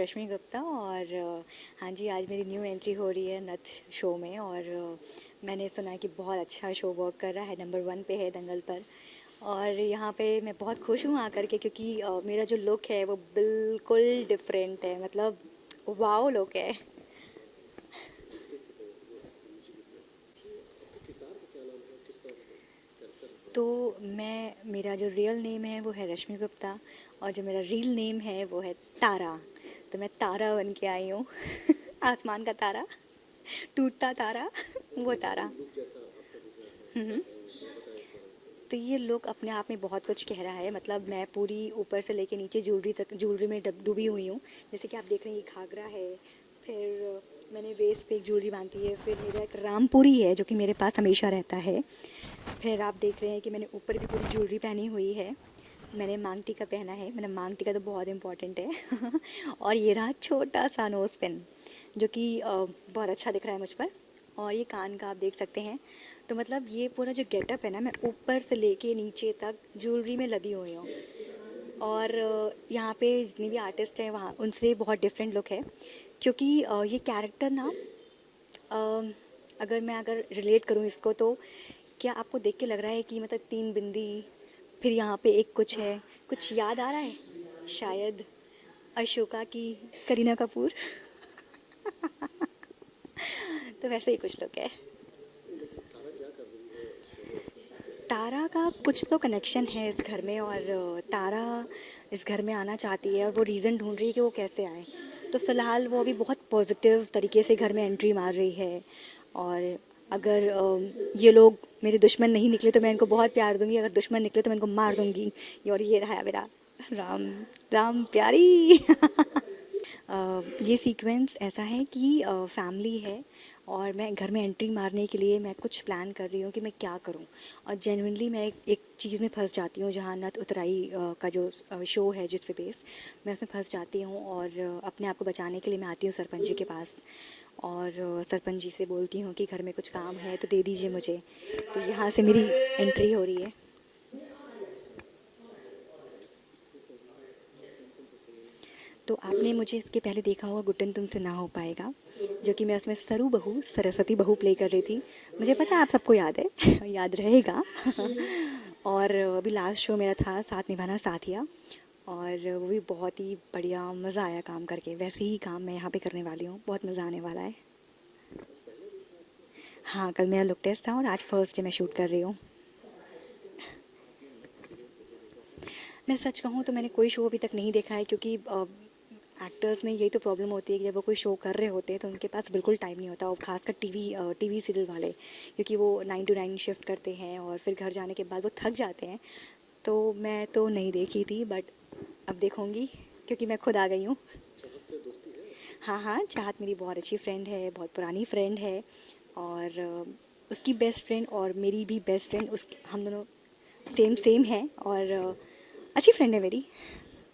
रश्मि गुप्ता और हाँ जी, आज मेरी न्यू एंट्री हो रही है नथ शो में। और मैंने सुना है कि बहुत अच्छा शो वर्क कर रहा है, नंबर 1 पे है दंगल पर। और यहाँ पे मैं बहुत खुश हूँ आकर के, क्योंकि मेरा जो लुक है वो बिल्कुल डिफरेंट है, मतलब वाओ लुक है। तो मेरा जो रियल नेम है वो है रश्मि गुप्ता, और जो मेरा रियल नेम है वो है तारा। तो मैं तारा बन के आई हूँ आसमान का तारा, टूटता तारा वो तारा। हम्म। तो ये लुक अपने आप में बहुत कुछ कह रहा है, मतलब मैं पूरी ऊपर से लेके नीचे ज्वेलरी तक, ज्वेलरी में डूबी हुई हूँ। जैसे कि आप देख रहे हैं, ये घाघरा है, फिर मैंने वेस्ट पे एक ज्वेलरी बांधी है, फिर मेरा एक रामपुरी है जो कि मेरे पास हमेशा रहता है। फिर आप देख रहे हैं कि मैंने ऊपर भी पूरी ज्वेलरी पहनी हुई है। मैंने मांग टीका पहना है, मैंने मांग टीका तो बहुत इंपॉर्टेंट है और ये रहा छोटा सा नोज पिन, जो कि बहुत अच्छा दिख रहा है मुझ पर। और ये कान का आप देख सकते हैं। तो मतलब ये पूरा जो गेटअप है ना, मैं ऊपर से लेके नीचे तक ज्वेलरी में लदी हुई हूँ। और यहाँ पे जितने भी आर्टिस्ट हैं वहाँ उनसे बहुत डिफरेंट लुक है, क्योंकि ये कैरेक्टर ना, अ, अगर रिलेट करूँ इसको, तो क्या आपको देख के लग रहा है कि मतलब 3 बिंदी, फिर यहाँ पे एक कुछ है, कुछ याद आ रहा है शायद अशोका की करीना कपूर तो वैसे ही कुछ लोग है। तारा का कुछ तो कनेक्शन है इस घर में, और तारा इस घर में आना चाहती है और वो रीज़न ढूंढ रही है कि वो कैसे आए। तो फ़िलहाल वो अभी बहुत पॉजिटिव तरीके से घर में एंट्री मार रही है। और अगर ये लोग मेरे दुश्मन नहीं निकले तो मैं इनको बहुत प्यार दूंगी, अगर दुश्मन निकले तो मैं इनको मार दूंगी। और ये रहा मेरा राम, राम प्यारी ये सीक्वेंस ऐसा है कि फैमिली है, और मैं घर में एंट्री मारने के लिए मैं कुछ प्लान कर रही हूँ कि मैं क्या करूँ। और जेन्युइनली मैं एक चीज़ में फंस जाती हूँ, जहाँ नथ उतराई का जो शो है जिस पे बेस, मैं उसमें फंस जाती हूँ। और अपने आप को बचाने के लिए मैं आती हूँ सरपंच जी के पास, और सरपंच जी से बोलती हूँ कि घर में कुछ काम है तो दे दीजिए मुझे। तो यहाँ से मेरी एंट्री हो रही है। तो आपने मुझे इसके पहले देखा होगा गुड्डन तुमसे ना हो पाएगा, जो कि मैं उसमें सरू बहू, सरस्वती बहू प्ले कर रही थी। मुझे पता है आप सबको याद है याद रहेगा और अभी लास्ट शो मेरा था साथ निभाना साथिया, और वो भी बहुत ही बढ़िया, मज़ा आया काम करके। वैसे ही काम मैं यहाँ पे करने वाली हूँ, बहुत मज़ा आने वाला है। हाँ, कल मेरा लुक टेस्ट था और आज फर्स्ट डे मैं शूट कर रही हूँ। मैं सच कहूँ तो मैंने कोई शो अभी तक नहीं देखा है, क्योंकि एक्टर्स में यही तो प्रॉब्लम होती है कि जब वो कोई शो कर रहे होते हैं तो उनके पास बिल्कुल टाइम नहीं होता, और खासकर टीवी सीरियल वाले, क्योंकि वो 9 to 9 शिफ्ट करते हैं और फिर घर जाने के बाद वो थक जाते हैं। तो मैं तो नहीं देखी थी, बट अब देखूँगी, क्योंकि मैं खुद आ गई हूँ। हाँ हाँ, चाहत मेरी बहुत अच्छी फ्रेंड है, बहुत पुरानी फ्रेंड है। और उसकी बेस्ट फ्रेंड और मेरी भी बेस्ट फ्रेंड, उस हम दोनों सेम सेम हैं, और अच्छी फ्रेंड है मेरी।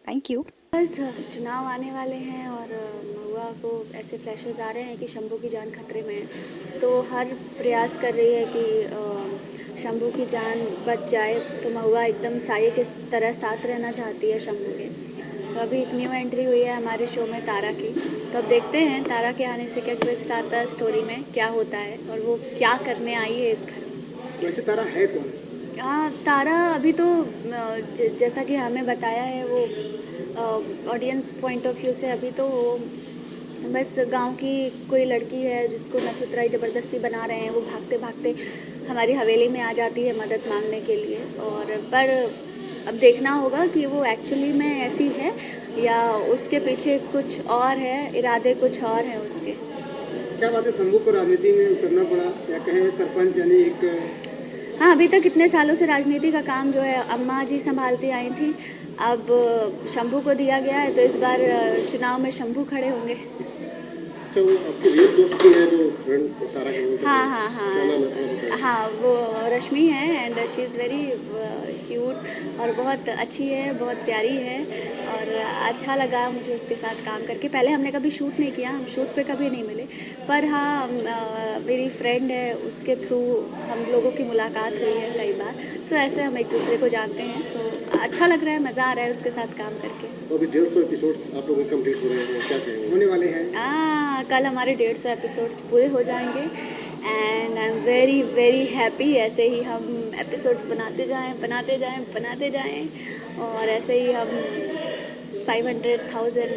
Thank you. बस चुनाव आने वाले हैं और महुआ को ऐसे फ्लैशेस आ रहे हैं कि शंभू की जान खतरे में है। तो हर प्रयास कर रही है कि शंभू की जान बच जाए। तो महुआ एकदम साये की तरह साथ रहना चाहती है शंभू के। तो अभी एक न्यू एंट्री हुई है हमारे शो में तारा की। तो अब देखते हैं तारा के आने से क्या ट्विस्ट आता है, स्टोरी में क्या होता है और वो क्या करने आई है इस घर में। वैसे तारा है कौन? हाँ, तारा अभी तो जैसा कि हमें बताया है, वो ऑडियंस पॉइंट ऑफ व्यू से अभी तो वो बस गांव की कोई लड़की है जिसको नथ उतराई ज़बरदस्ती बना रहे हैं। वो भागते भागते हमारी हवेली में आ जाती है मदद मांगने के लिए। और पर अब देखना होगा कि वो एक्चुअली में ऐसी है या उसके पीछे कुछ और है, इरादे कुछ और हैं उसके। क्या बात है, शंभू को राजनीति में उतरना पड़ा, या कहें सरपंच यानी एक? हाँ, अभी तक इतने सालों से राजनीति का काम जो है अम्मा जी संभालती आई थी। अब शंभू को दिया गया है, तो इस बार चुनाव में शंभू खड़े होंगे। अच्छा, वो आपके रियल दोस्त भी है जो फ्रेंड तारा के रोल हाँ हाँ क्या नाम है थोड़ा हाँ बताइए। हाँ, वो रश्मि है and she is very cute और बहुत अच्छी है, बहुत प्यारी है और अच्छा लगा मुझे उसके साथ काम करके। पहले हमने कभी शूट नहीं किया, हम शूट पे कभी नहीं मिले, पर हाँ मेरी फ्रेंड है, उसके थ्रू हम लोगों की मुलाकात हुई है कई बार। सो ऐसे हम एक दूसरे को जानते हैं। सो अच्छा लग रहा है, मज़ा आ रहा है उसके साथ काम करके। तो अभी 150 एपिसोड्स आप लोगों के कंप्लीट हो रहे हैं, क्या कहेंगे होने वाले हैं? कल हमारे 150 एपिसोड्स पूरे हो जाएंगे and I am very very happy. ऐसे ही हम एपिसोड्स बनाते जाएं और ऐसे ही हम 500,000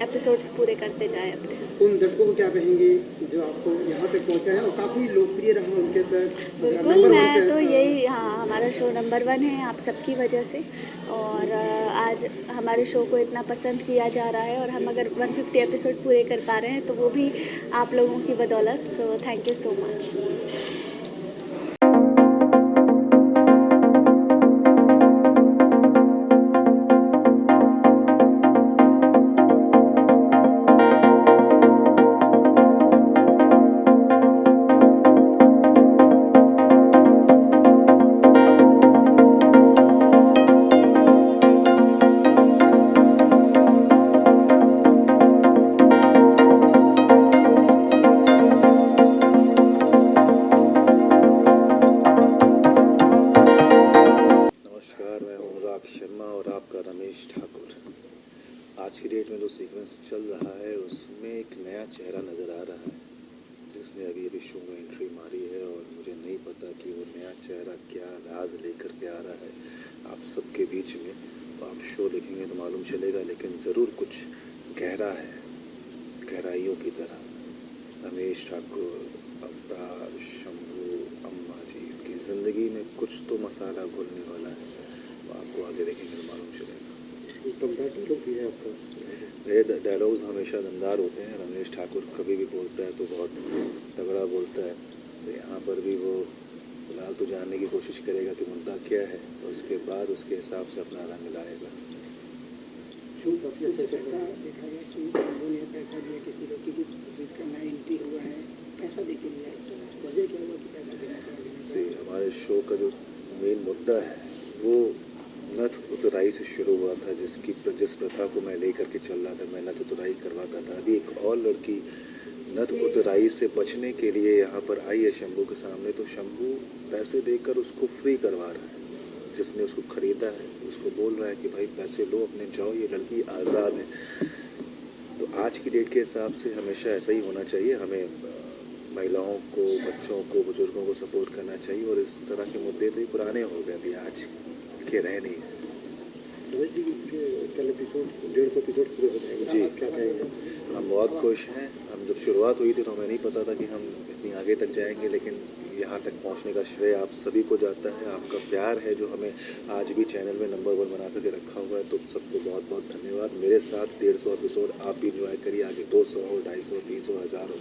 एपिसोड्स पूरे करते जाएं अपने। उन दर्शकों को क्या कहेंगे जो आपको यहाँ तक पहुँचा है और काफ़ी लोकप्रिय रहा उनके तक? बिल्कुल, नंबर वन मैं तो यही, हाँ हमारा शो नंबर 1 है आप सबकी वजह से और आज हमारे शो को इतना पसंद किया जा रहा है और हम अगर 150 एपिसोड पूरे कर पा रहे हैं तो वो भी आप लोगों की बदौलत। So thank you so much. नमस्कार, मैं हूँ अनुराग शर्मा और आपका रमेश ठाकुर। आज की डेट में जो सीक्वेंस चल रहा है उसमें एक नया चेहरा नज़र आ रहा है जिसने अभी अभी शो में एंट्री मारी है और मुझे नहीं पता कि वो नया चेहरा क्या राज लेकर के आ रहा है आप सबके बीच में। तो आप शो देखेंगे तो मालूम चलेगा, लेकिन ज़रूर कुछ गहरा है, गहराइयों की तरह। रमेश ठाकुर, अवतार, शंभू, अम्मा जी की ज़िंदगी में कुछ तो मसाला घुलने वाला है। तो आपको आगे देखेंगे तो मालूम चलेगा। दमदार डायलॉग भी है आपका। मेरे डायलॉग्स हमेशा दमदार होते हैं। रमेश ठाकुर कभी भी बोलता है तो बहुत तगड़ा बोलता है। तो यहाँ पर भी वो फिलहाल तो जानने की कोशिश करेगा कि मुद्दा क्या है और उसके बाद उसके हिसाब से अपना रंग लाएगा। शो काफ़ी अच्छे से पैसा देखा गया कि शंभू ने पैसा दिया किसी लड़की की जिसका नया एंट्री हुआ है, पैसा दे के लिया है। वजह क्या हुआ कि पैसा देना पड़ा? से हमारे शो का जो मेन मुद्दा है वो नथ उतराई से शुरू हुआ था, जिस प्रथा को मैं लेकर के चल रहा था। मैं नथ उतराई करवाता था। अभी एक और लड़की नथ उतराई से बचने के लिए यहाँ पर आई है शंभू के सामने, तो शंभू पैसे देकर उसको फ्री करवा रहा है। जिसने उसको ख़रीदा है उसको बोल रहा है कि भाई पैसे लो, अपने जाओ, ये लड़की आज़ाद है। तो आज की डेट के हिसाब से हमेशा ऐसा ही होना चाहिए। हमें महिलाओं को, बच्चों को, बुजुर्गों को सपोर्ट करना चाहिए और इस तरह के मुद्दे तो ये पुराने हो गए, अभी आज के रह नहीं गए। रमेश जी के कल एपिसोड 150 एपिसोड पूरे हो जाएंगे जी। आप क्या कहेंगे? हम बहुत खुश हैं। हम जब शुरुआत हुई थी तो हमें नहीं पता था कि हम इतनी आगे तक जाएंगे, लेकिन यहाँ तक पहुँचने का श्रेय आप सभी को जाता है। आपका प्यार है जो हमें आज भी चैनल में नंबर 1 बना करके रखा हुआ है, तो सबको बहुत बहुत धन्यवाद। मेरे साथ 150 एपिसोड आप भी इंजॉय करिए। आगे 200 हो, 250, 300, 1000 हो।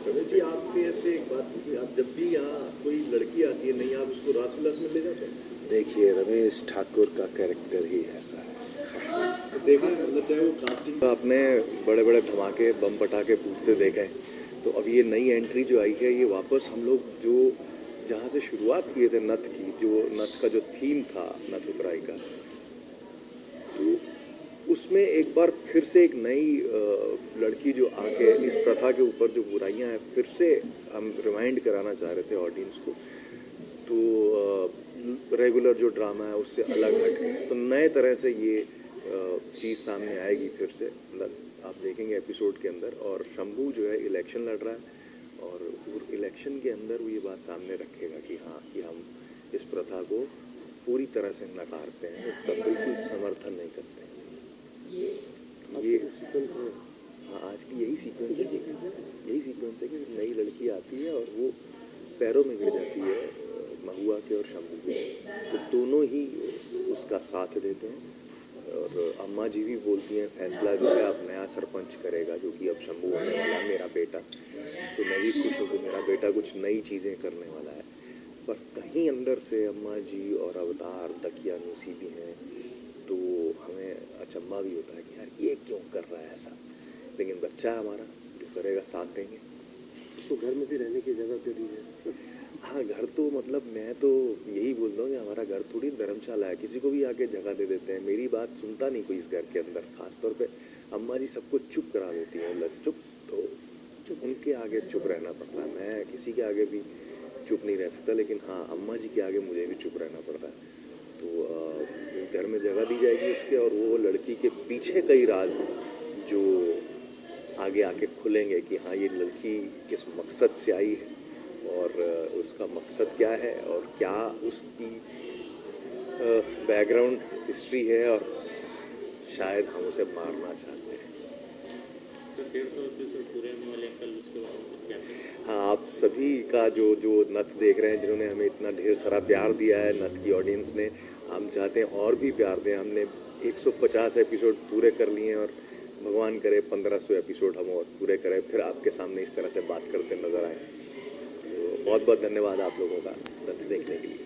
रमेश जी, आपके ऐसे एक बात कि आप जब भी यहाँ कोई लड़की आती है नहीं, आप उसको रास विलास में ले जाते हैं? देखिए, रमेश ठाकुर का कैरेक्टर ही ऐसा है। तो देखा है, मतलब चाहे वो कास्टिंग आपने बड़े बड़े धमाके, बम पटाखे फूटते देखे हैं, तो अब ये नई एंट्री जो आई है, ये वापस हम लोग जो जहाँ से शुरुआत किए थे नथ की, जो नथ का जो थीम था नथ उतराई का, तो उसमें एक बार फिर से एक नई लड़की जो आके इस प्रथा के ऊपर जो बुराइयां हैं फिर से हम रिमाइंड कराना चाह रहे थे ऑडियंस को। तो रेगुलर जो ड्रामा है उससे अलग हट के तो नए तरह से ये चीज़ सामने आएगी फिर से। मतलब आप देखेंगे एपिसोड के अंदर, और शंभू जो है इलेक्शन लड़ रहा है और इलेक्शन के अंदर वो ये बात सामने रखेगा कि हाँ, कि हम इस प्रथा को पूरी तरह से नकारते हैं, इसका बिल्कुल समर्थन नहीं करते हैं। ये हाँ, आज की यही सीक्वेंस है कि नई लड़की आती है और वो पैरों में गिर जाती है महुआ के और शंभू के, तो दोनों ही उसका साथ देते हैं। और अम्मा जी भी बोलती हैं फैसला जो है अब नया सरपंच करेगा, जो कि अब शंभू होने वाला है, मेरा बेटा। तो मैं भी खुश हूँ कि मेरा बेटा कुछ नई चीज़ें करने वाला है। पर कहीं अंदर से अम्मा जी और अवतार दकियानूसी भी हैं, तो हमें अचंभा भी होता है कि यार ये क्यों कर रहा है ऐसा। लेकिन बस बच्चा है हमारा जो करेगा, साथ देंगे। तो घर में भी रहने की जगह दे दी है। हाँ, घर तो मतलब मैं तो यही बोलता हूँ कि हमारा घर थोड़ी धर्मशाला है, किसी को भी आके जगह दे देते हैं। मेरी बात सुनता नहीं कोई इस घर के अंदर, खासतौर पे अम्मा जी सबको चुप करा देती हैं, मतलब चुप, तो उनके आगे चुप रहना पड़ता है। मैं किसी के आगे भी चुप नहीं रह सकता, लेकिन हाँ, अम्मा जी के आगे मुझे भी चुप रहना पड़ता है। तो इस घर में जगह दी जाएगी उसके, और वो लड़की के पीछे कई राज हैं जो आगे आके खुलेंगे कि हाँ, ये लड़की किस मकसद से आई है और उसका मकसद क्या है और क्या उसकी बैकग्राउंड हिस्ट्री है, और शायद हम उसे मारना चाहते हैं। सर 150 एपिसोड पूरे होने वाले हैं कल, उसके बाद क्या करें? हाँ, आप सभी का जो जो नथ देख रहे हैं, जिन्होंने हमें इतना ढेर सारा प्यार दिया है, नथ की ऑडियंस ने, हम चाहते हैं और भी प्यार दें। हमने 150 एपिसोड पूरे कर लिए हैं, और भगवान करे 1500 एपिसोड हम और पूरे करें, फिर आपके सामने इस तरह से बात करते नजर आए। तो बहुत बहुत धन्यवाद आप लोगों का नथ देखने के लिए।